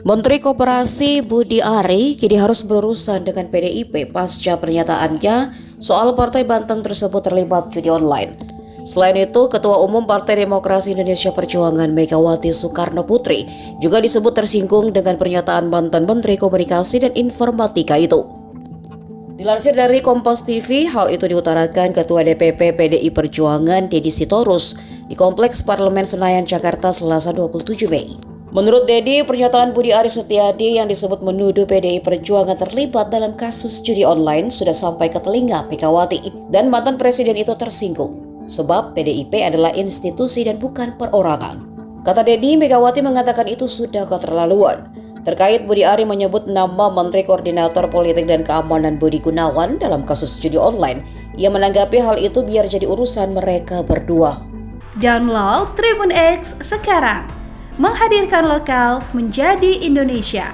Menteri Koperasi Budi Ari kini harus berurusan dengan PDIP pasca pernyataannya soal Partai Banten tersebut terlibat judi online. Selain itu, Ketua Umum Partai Demokrasi Indonesia Perjuangan Megawati Soekarno Putri juga disebut tersinggung dengan pernyataan mantan Menteri Komunikasi dan Informatika itu. Dilansir dari Kompas TV, hal itu diutarakan Ketua DPP PDI Perjuangan Deddy Sitorus di Kompleks Parlemen Senayan, Jakarta, Selasa 27 Mei. Menurut Deddy, pernyataan Budi Ari Setiadi yang disebut menuduh PDI Perjuangan terlibat dalam kasus judi online sudah sampai ke telinga Megawati, dan mantan presiden itu tersinggung, sebab PDIP adalah institusi dan bukan perorangan. Kata Deddy, Megawati mengatakan itu sudah keterlaluan. Terkait Budi Ari menyebut nama Menteri Koordinator Politik dan Keamanan Budi Gunawan dalam kasus judi online, ia menanggapi hal itu biar jadi urusan mereka berdua. Download Tribun X sekarang, menghadirkan lokal menjadi Indonesia.